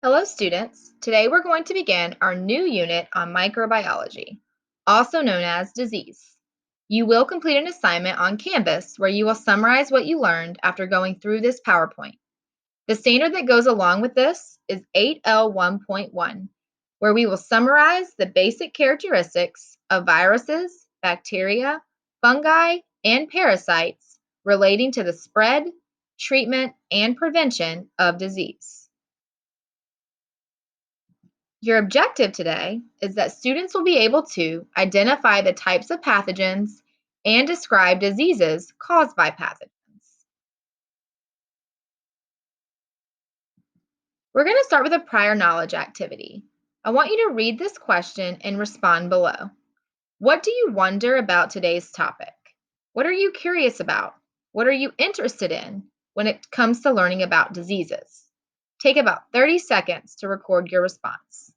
Hello, students. Today we're going to begin our new unit on microbiology, also known as disease. You will complete an assignment on Canvas where you will summarize what you learned after going through this PowerPoint. The standard that goes along with this is 8L1.1, where we will summarize the basic characteristics of viruses, bacteria, fungi, and parasites relating to the spread, treatment, and prevention of disease. Your objective today is that students will be able to identify the types of pathogens and describe diseases caused by pathogens. We're going to start with a prior knowledge activity. I want you to read this question and respond below. What do you wonder about today's topic? What are you curious about? What are you interested in when it comes to learning about diseases? Take about 30 seconds to record your response.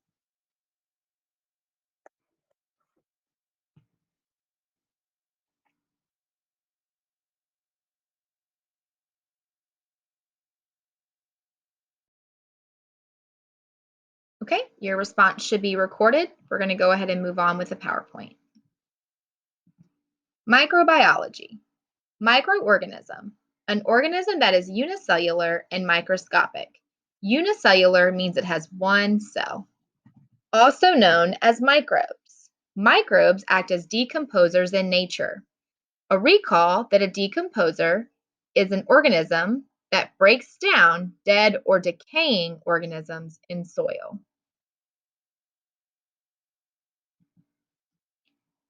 Okay, your response should be recorded. We're going to go ahead and move on with the PowerPoint. Microbiology. Microorganism. An organism that is unicellular and microscopic. Unicellular means it has one cell. Also known as microbes. Microbes act as decomposers in nature. A recall that a decomposer is an organism that breaks down dead or decaying organisms in soil.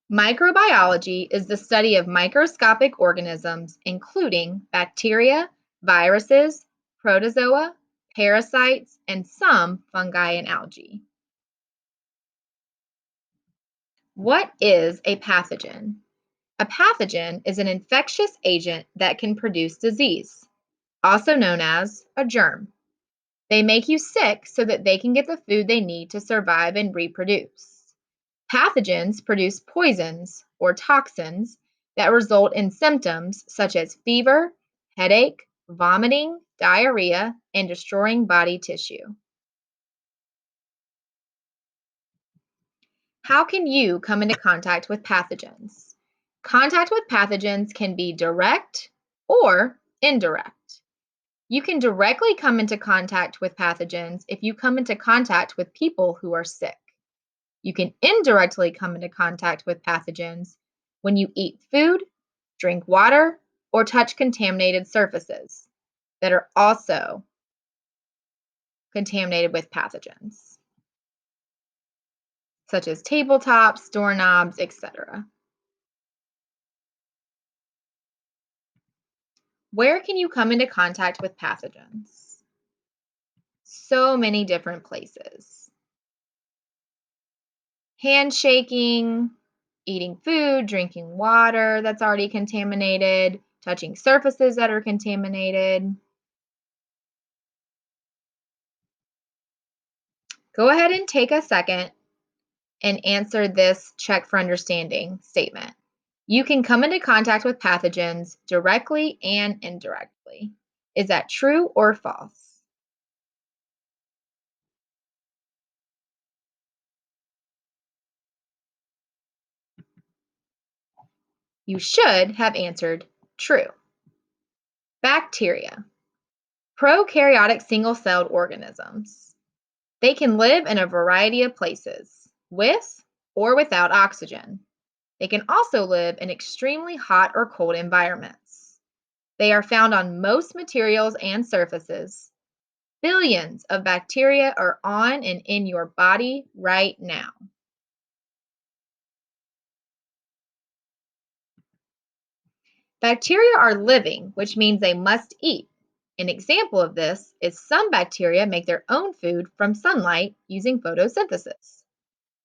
Microbiology is the study of microscopic organisms, including bacteria, viruses, protozoa, parasites, and some fungi and algae. What is a pathogen? A pathogen is an infectious agent that can produce disease, also known as a germ. They make you sick so that they can get the food they need to survive and reproduce. Pathogens produce poisons or toxins that result in symptoms such as fever, headache, vomiting, diarrhea, and destroying body tissue. How can you come into contact with pathogens? Contact with pathogens can be direct or indirect. You can directly come into contact with pathogens if you come into contact with people who are sick. You can indirectly come into contact with pathogens when you eat food, drink water, or touch contaminated surfaces that are also contaminated with pathogens, such as tabletops, doorknobs, etc. Where can you come into contact with pathogens? So many different places. Handshaking, eating food, drinking water that's already contaminated, touching surfaces that are contaminated. Go ahead and take a second and answer this check for understanding statement. You can come into contact with pathogens directly and indirectly. Is that true or false? You should have answered true. Bacteria, prokaryotic single-celled organisms. They can live in a variety of places, with or without oxygen. They can also live in extremely hot or cold environments. They are found on most materials and surfaces. Billions of bacteria are on and in your body right now. Bacteria are living, which means they must eat. An example of this is some bacteria make their own food from sunlight using photosynthesis.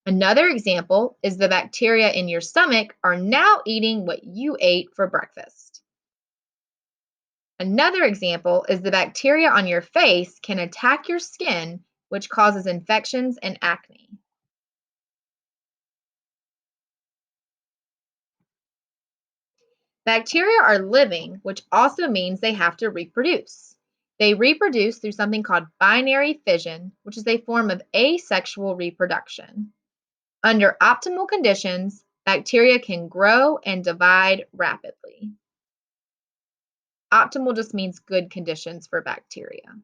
Another example is the bacteria in your stomach are now eating what you ate for breakfast. Another example is the bacteria on your face can attack your skin, which causes infections and acne. Bacteria are living, which also means they have to reproduce. They reproduce through something called binary fission, which is a form of asexual reproduction. Under optimal conditions, bacteria can grow and divide rapidly. Optimal just means good conditions for bacteria.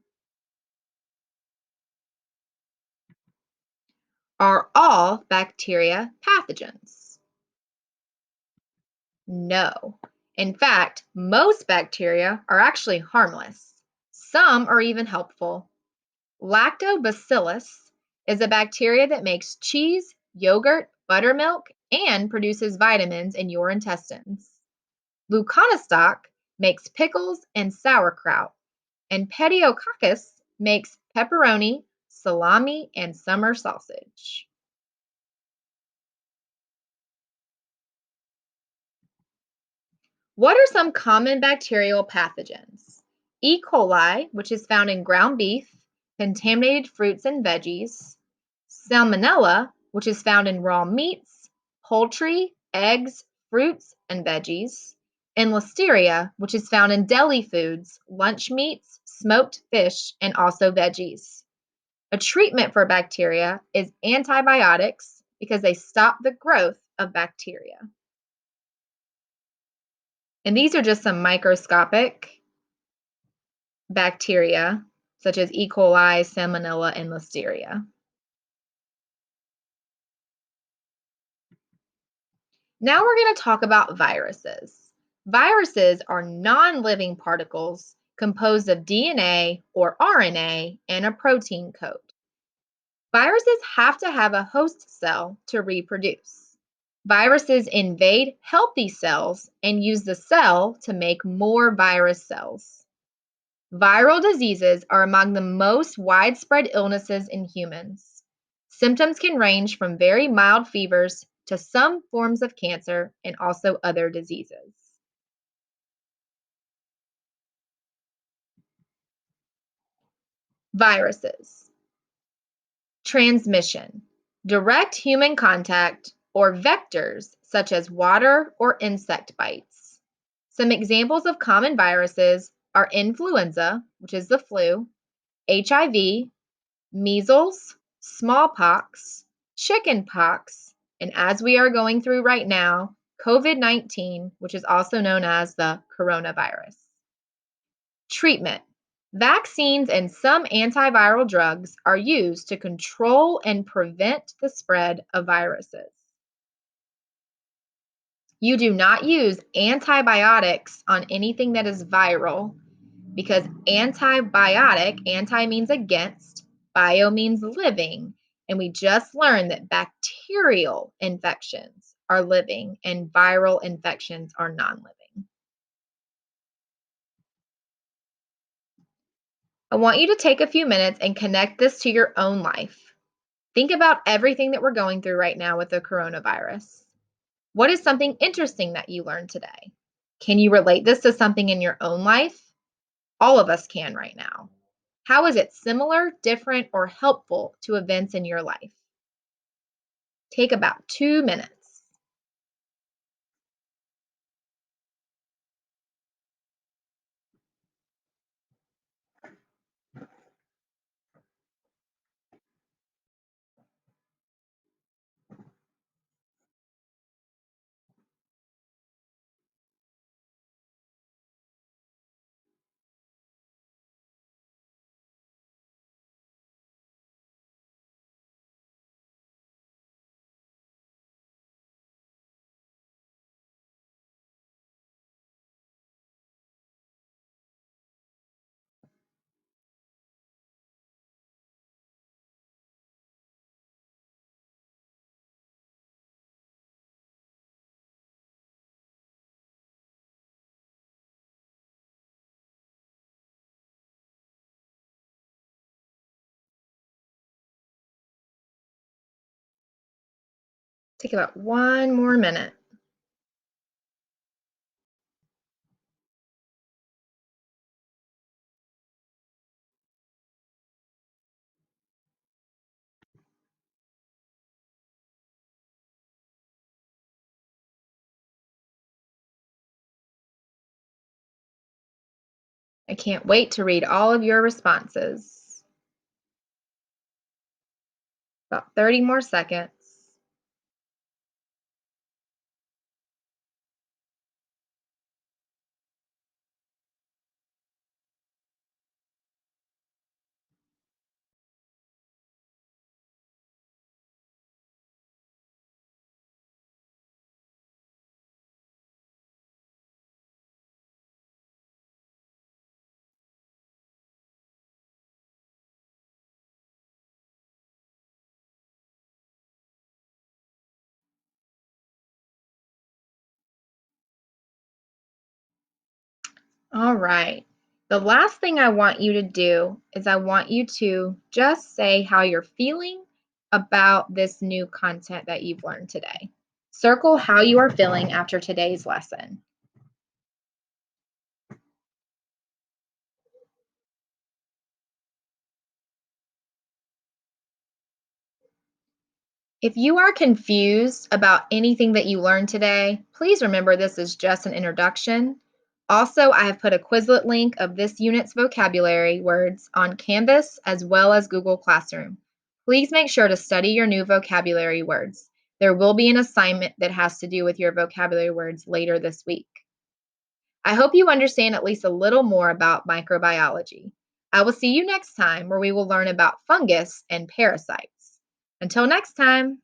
Are all bacteria pathogens? No. In fact, most bacteria are actually harmless. Some are even helpful. Lactobacillus is a bacteria that makes cheese, yogurt, buttermilk, and produces vitamins in your intestines. Leuconostoc makes pickles and sauerkraut, and Pediococcus makes pepperoni, salami, and summer sausage. What are some common bacterial pathogens? E. coli, which is found in ground beef, contaminated fruits and veggies. Salmonella, which is found in raw meats, poultry, eggs, fruits, and veggies. And Listeria, which is found in deli foods, lunch meats, smoked fish, and also veggies. A treatment for bacteria is antibiotics because they stop the growth of bacteria. And these are just some microscopic bacteria, such as E. coli, Salmonella, and Listeria. Now we're going to talk about viruses. Viruses are non living particles composed of DNA or RNA and a protein coat. Viruses have to have a host cell to reproduce. Viruses invade healthy cells and use the cell to make more virus cells. Viral diseases are among the most widespread illnesses in humans. Symptoms can range from very mild fevers to some forms of cancer and also other diseases. Viruses. Transmission. Direct human contact or vectors such as water or insect bites. Some examples of common viruses are influenza, which is the flu, HIV, measles, smallpox, chickenpox, and as we are going through right now, COVID-19, which is also known as the coronavirus. Treatment. Vaccines and some antiviral drugs are used to control and prevent the spread of viruses. You do not use antibiotics on anything that is viral because antibiotic, anti means against, bio means living, and we just learned that bacterial infections are living and viral infections are non living. I want you to take a few minutes and connect this to your own life. Think about everything that we're going through right now with the coronavirus. What is something interesting that you learned today? Can you relate this to something in your own life? All of us can right now. How is it similar, different, or helpful to events in your life? Take about 2 minutes. Take about 1 more minute. I can't wait to read all of your responses. About 30 more seconds. All right. The last thing I want you to do is I want you to just say how you're feeling about this new content that you've learned today. Circle how you are feeling after today's lesson. If you are confused about anything that you learned today, please remember this is just an introduction. Also, I have put a Quizlet link of this unit's vocabulary words on Canvas as well as Google Classroom. Please make sure to study your new vocabulary words. There will be an assignment that has to do with your vocabulary words later this week. I hope you understand at least a little more about microbiology. I will see you next time where we will learn about fungus and parasites. Until next time.